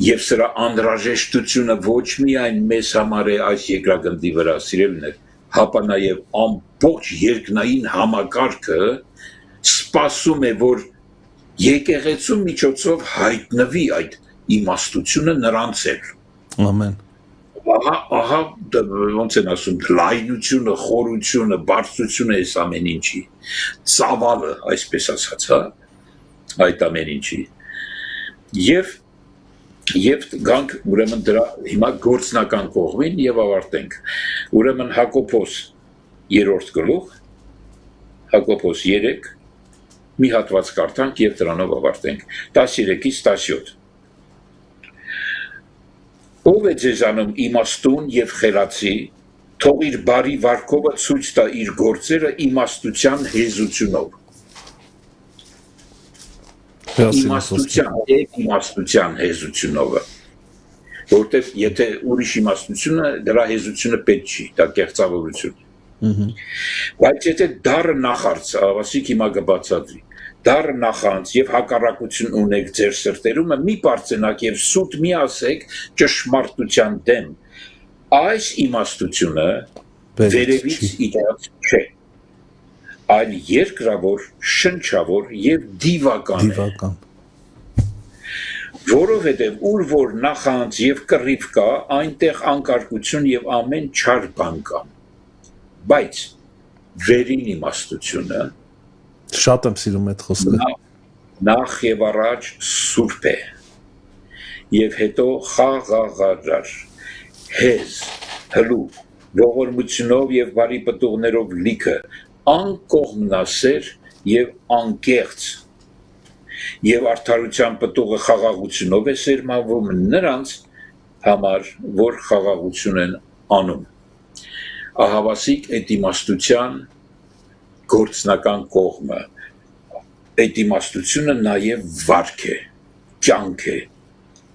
եւ սրա անհրաժեշտությունը ոչ միայն մեզ համար է այս երկրագնդի վրա, սիրելիներ, հապա նաեւ ամբողջ երկնային համակարգը սպասում է, որ եկեղեցու միջոցով հայտնվի այդ իմաստությունը նրանց էլ։ Ամեն։ Ահա ոնց են ասում, լայնությունը, խորությունը, բարձրությունը այս ամեն ինչի, ծավալը, այսպես ասած, հա, այդ ամեն ինչի։ Եվ գանք ուրեմն դրա հիմա գործնական կողմին եւ ավարտենք։ Ուրեմն Հակոբոս 3-րդ գլուխ, Հակոբոս 3, մի հատված կարդանք եւ դրանով ավարտենք 13-ից 17։ Ով է ձեզանում իմաստուն եւ խելացի, թող իր բարի վարքովը ցույց տա իր գործերը իմաստության հեզությունով։ Իմաստության հեզությունով, որտեղ եթե ուրիշ իմաստությունը, դրա հեզությունը պետք չի, դա կեղծավորություն։ Բայց եթե դառը նախարց, ավասիկ հիմա կբացատրի, դառը նախանց եւ հակառակություն ունեք ձեր սրտերում, մի բարձենակ եւ սուտ մի ասեք ճշմարտության դեմ, այս իմաստությունը վերևից իջած չէ, այլ երկրավոր, շնչավոր եւ դիվական է։ Որովհետև ուր որ նախանց եւ կռիվ կա, այնտեղ անկարգություն եւ ամեն չար բան կա։ Բայց վերին իմաստությունը շատ եմ սիրում այդ խոսքը։ Նախ եւ առաջ սուրբ է եւ հետո խաղաղարար, հեզ, հլու, ողորմությունով եւ բարի պտուղներով լիքը, անկողմնասեր եւ անկեղծ, եւ արդարության պտուղը խաղաղությունով է սերմանվում նրանց համար, որ խաղաղություն են անում։ Ահավասիկ այդ իմաստության գործնական կողմը, այդ իմաստությունը նաեւ վարք է, կյանք է,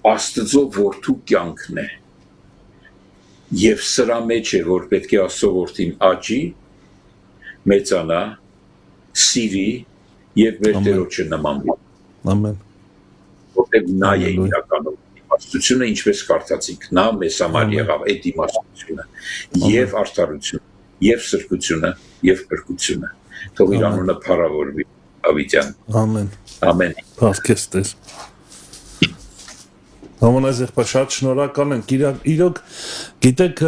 Աստծո որդու կյանքն է։ եւ սրա մեջ է որ պետք է Աստծո որդին աճի, մեծանա, սիրի եւ մեր Տերոջը նմանվի։ Ամեն։ Որտեղ նա է իրականում իմաստությունը, ինչպես կարծացիք, նա մեզ համար եղավ այդ իմաստությունը եւ արդարությունը, եւ սրբությունը, եւ փրկությունը։ Թող իր անունը փառավորվի, Ավիտյան։ Ամեն։ Ամեն։ Փառքեստես։ Համանայ եղբայր, շատ շնորհակալ ենք։ Իրոք գիտեք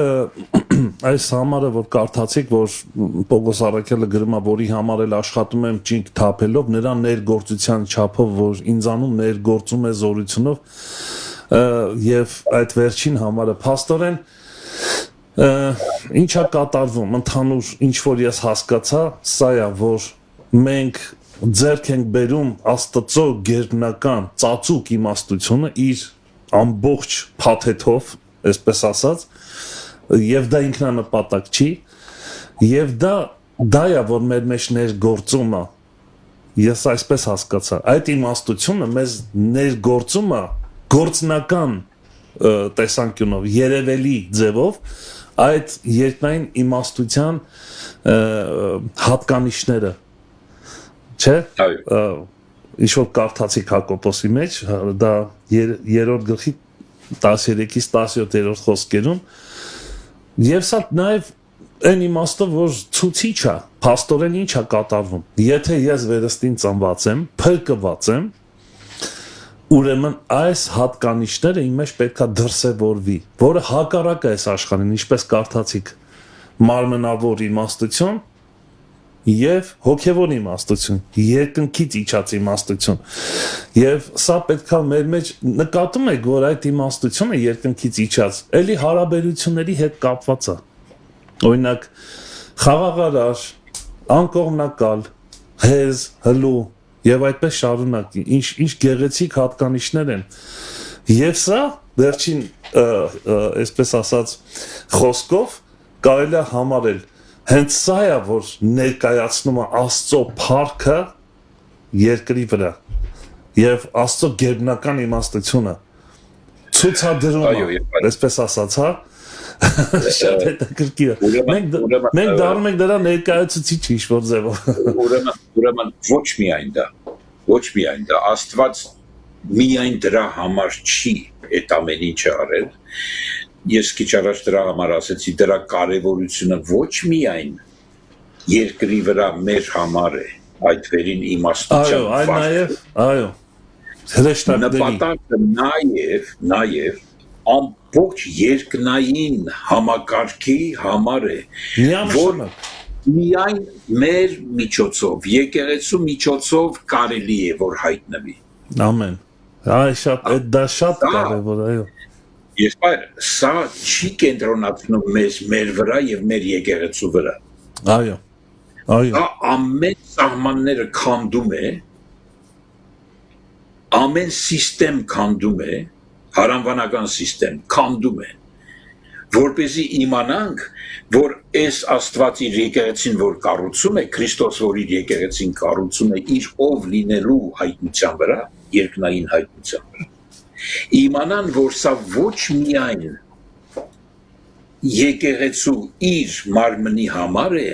այս համարը որ կարդացիք, որ Պողոս Առաքյալը գրում է, որի համար էլ աշխատում եմ ճինք թափելով, նրա ներգործության չափով, որ ինձանում ներգործում է զորությունով, եւ այդ վերջին համարը փաստորեն ինչա կատարվում, ընդհանուր ինչ որ ես հասկացա, սա է, որ մենք ձեռք ենք բերում Աստծո գերբնական ծածուկ իմաստությունը իր ամբողջ փաթեթով, այսպես ասած, եւ դա ինքնանպատակ չի, եւ դա է, որ մեր մեջ ներգործում է, ես այսպես հասկացա, այդ իմաստությունը մեզ ներգործում է գործնական տեսանկյունով, երևելի ձևով, այդ երկնային իմաստության հատկանիշները, չէ, ինչ-որ կարդացիք Հակոբոսի մեջ, դա 3-րդ գլխի 13-ից 17-րդ խոսքերում, եւ սա նաեւ այն իմաստով, որ ցուցիչ է, փաստորեն ինչ է կատարվում։ Եթե ես վերստին ծնված եմ, փրկված եմ, ուրեմն այս հատկանիշները իմ մեջ պետքա դրսևորվի, որը հակառակ է այս աշխարհին, ինչպես կարդացիք, մարմնավոր իմաստություն եւ հոգեվոր իմաստություն, երկնքից իջած իմաստություն։ Եվ սա պետքա մեր մեջ նկատում եք, որ այդ իմաստությունը երկնքից իջած, էլի հարաբերությունների հետ կապված է։ Օրինակ, խաղաղարար, անկողմնակալ, հեզ, հլու եւ այդպես շարունակ, ինչ գեղեցիկ հատկանիշներ են։ Եվ սա վերջին, այսպես ասած, խոսքով կարելի է համարել հենց սա է, որ ներկայացնում է Աստծո փառքը երկրի վրա եւ Աստծո գերբնական իմաստությունը ցուցադրում է, այսպես ասած, հա, շատ հետաքրքիր է։ Մենք դառնում ենք դրա ներկայացուցիչ ինչ-որ ձևով։ Ուրեմն ոչ միայն դա Աստված միայն դրա համար չի այդ ամեն ինչը արել։ Ես քիչ առաջ դրա համար ասեցի, դրա կարևորությունը ոչ միայն երկրի վրա մեր համար է, այդ վերին իմաստության այո, նպատակը նաև ամբողջ երկնային համակարգի համար է, որ միայն մեր միջոցով, եկեղեցու միջոցով կարելի է որ հայտնվի։ Ամեն։ Դա շատ կարևոր, այո։ Եղբայր, սա չի կենտրոնացնում մեր վրա եւ մեր եկեղեցու վրա։ Այո։ Դա ամեն սահմանները քանդում է, ամեն սիստեմ քանդում է, հարանվանական սիստեմ քանդում է, որպեսզի իմանանք, որ այս Աստված իր եկեղեցին որ կառուցում է, Քրիստոս որ իր եկեղեցին կառուցում է իր ով լինելու հայտնության վրա, երկնային հայտնության վրա։ Իմանան, որ սա ոչ միայն եկեղեցու իր մարմնի համար է,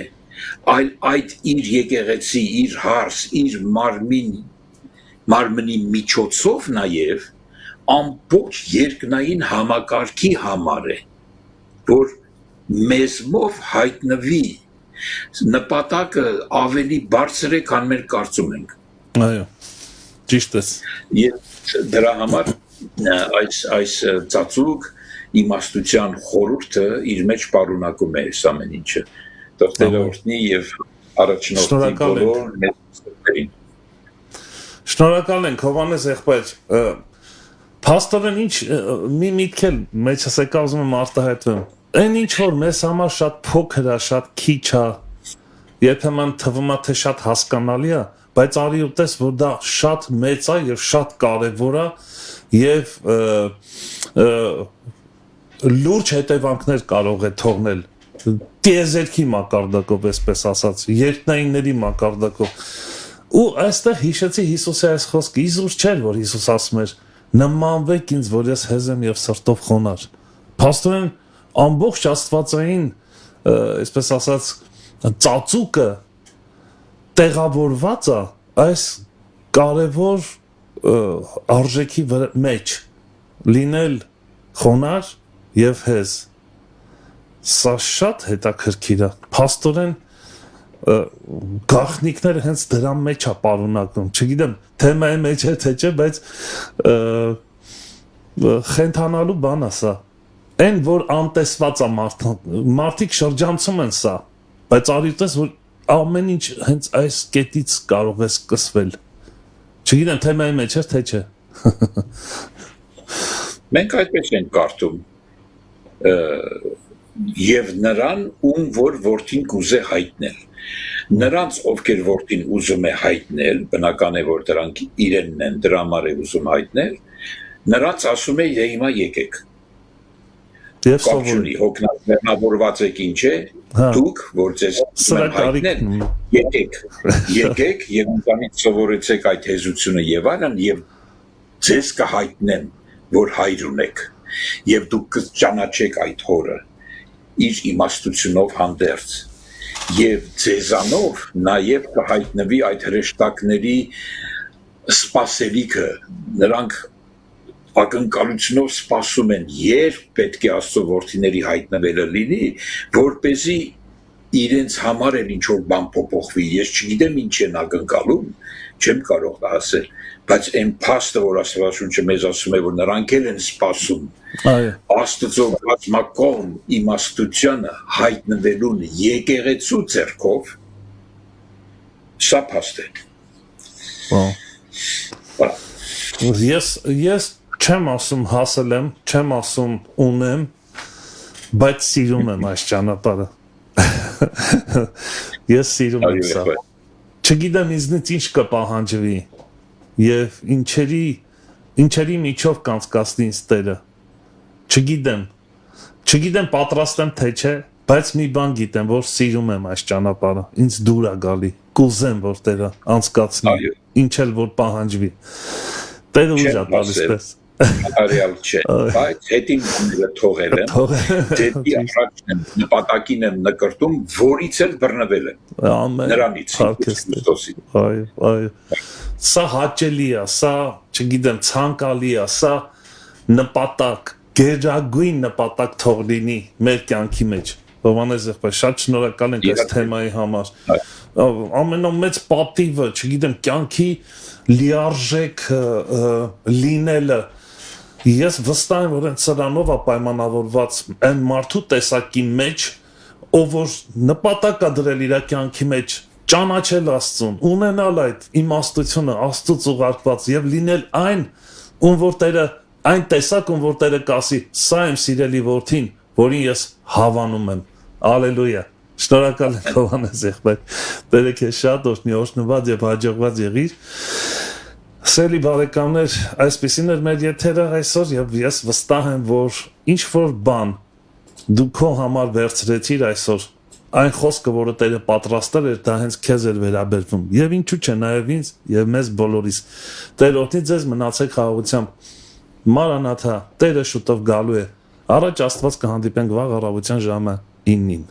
այլ այդ իր եկեղեցի, իր հարս, իր մարմնի միջոցով նաև ամբողջ երկնային համակարգի համար է, որ մեզմով հայտնվի, նպատակը ավելի բարձր է, քան մեր կարծում ենք։ Այո, ճիշտ ես։ Եվ դրա համար այս ծածուկ իմաստության խորհուրդը իր մեջ պարունակում է այս ամեն ինչը։ Թող Տերը օրհնի եւ առաջնորդի բոլոր ներկայացուցիչներին։ Շնորհակալ ենք Հովհաննես եղբայր։ Փաստորեն ինչ մի միտք էլ մեջս եկա ուզում եմ արտահայտվեմ։ Այն ինչ որ մեզ համար շատ փոքր է, շատ քիչ է, երբեմն թվում է թե շատ հասկանալի է, բայց արի ուտես որ դա շատ մեծ է եւ շատ կարեւոր է եւ լուրջ հետևանքներ կարող է թողնել տիեզերքի մակարդակով, այսպես ասած, երկնայինների մակարդակով։ Ու այստեղ հիշեցի Հիսուսի այս խոսքը, իզուր չէր, որ Հիսուս ասում էր. նմանվեք ինձ, որ ես հեզ եմ եւ սրտով խոնար։ Փաստորեն ամբողջ աստվածային, այսպես ասած, ծածուկը տեղավորված է այս կարևոր արժեքի մեջ լինել խոնար եւ հեզ։ Սա շատ հետաքրքիր է։ Փաստորեն գաղտնիքները հենց դրա մեջ է պարունակում։ Չգիտեմ, թեմայի մեջ է թե չէ, բայց խենթանալու բան է սա։ Այն որ անտեսված է մարդիկ շրջանցում են սա, բայց արիտես որ ամեն ինչ հենց այս կետից կարող է սկսվել։ Չգիտեմ, թեմայի մեջ է թե չէ։ Մենք այդպես ենք կարդում եւ նրան ում որ որդին կուզե հայտնել նրանց ովքեր որդին ուզում է հայտնել բնական է որ դրանք իրենն են դրա համար է ուզում հայտնել նրանց ասում է հիմա եկեք եւ սովորի հոգնաբերնավորված եք ինչ է դուք որ ձեզ հայտնել եկեք եւ ինքանից սովորեցեք այդ հեզությունը եւ այլն եւ ձեզ կհայտնեն որ հայր ունեք եւ դուք կճանաչեք այդ հորը իր իմաստությունով հանդերձ եւ ձեզանով նաեւ կհայտնվի այդ հրեշտակների սպասելիքը նրանք ակնկալությունով սպասում են երբ պետք է Աստծո որդիների հայտնվելը լինի որպեսզի իրենց համար էլ ինչ որ բան փոփոխվի ես չգիտեմ ինչ են ակնկալում չեմ կարող ասել բայց այն փաստը որ Աստվածաշունչը մեզ ասում է որ նրանք էլ են սպասում Աստծո բազմակողմ իմաստությունը հայտնվելուն եկեղեցու ձեռքով սա փաստ է ես չեմ ասում հասել եմ չեմ ասում ունեմ բայց սիրում եմ այս ճանապարհը ես սիրում եմ սա չգիտեմ ինձնից ինչ կպահանջվի եւ ինչերի միջով կանցկացնի ինձ Տերը չգիտեմ պատրաստ եմ թե չէ բայց մի բան գիտեմ որ սիրում եմ այս ճանապարհը ինձ դուր է գալի կուզեմ որ Տերը անցկացնի ինչ էլ որ պահանջվի Տերը ուժ է տալիս պես Արիալ չէ, բայց հետին բանները թողել եմ, դեպի առաջն եմ, նպատակին եմ նկրտում, որից էլ բռնվել եմ, նրանից, Քրիստոսի։ Այո, սա հաճելի է, սա, չգիտեմ, ցանկալի է, սա նպատակ, գերագույն նպատակ թող լինի մեր կյանքի մեջ։ Հովհաննես եղբայր, շատ շնորհակալ ենք այս թեմայի համար։ Ամենամեծ պատիվը, չգիտեմ, կյանքի լիարժեք լինելը Ես վստահ եմ, որ այն սրանով է պայմանավորված այն մարդու տեսակի մեջ, ով որ նպատակ է դրել իր կյանքի մեջ, ճանաչել Աստծուն, ունենալ այդ իմաստությունը Աստծուց ուղարկված եւ լինել այն, ում որ Տերը այն տեսակ, ում որ Տերը կասի, սա իմ սիրելի որդին, որին ես հավանում եմ։ Ալելույա։ Շնորհակալ եմ Հովհաննես եղբայր։ Տերը քեզ շատ օրհնի, օրհնված եւ հաջողված եղիր։ Սելի բարեկամներ, այսպեսին էր մեր եթերը այսօր եւ ես վստահ եմ, որ ինչ որ բան դու քո համար վերցրեցիր այսօր, այն խոսքը, որը Տերը պատրաստել էր, դա հենց քեզ էր վերաբերվում։ Եվ ինչու՞ չէ, նաեւ ինձ եւ մեզ բոլորիս։ Տեր օրհնի ձեզ, մնացեք խաղաղությամբ։ Մարանաթա, Տերը շուտով գալու է։ Առաջ Աստված կհանդիպենք վաղ առավոտյան ժամը 9-ին։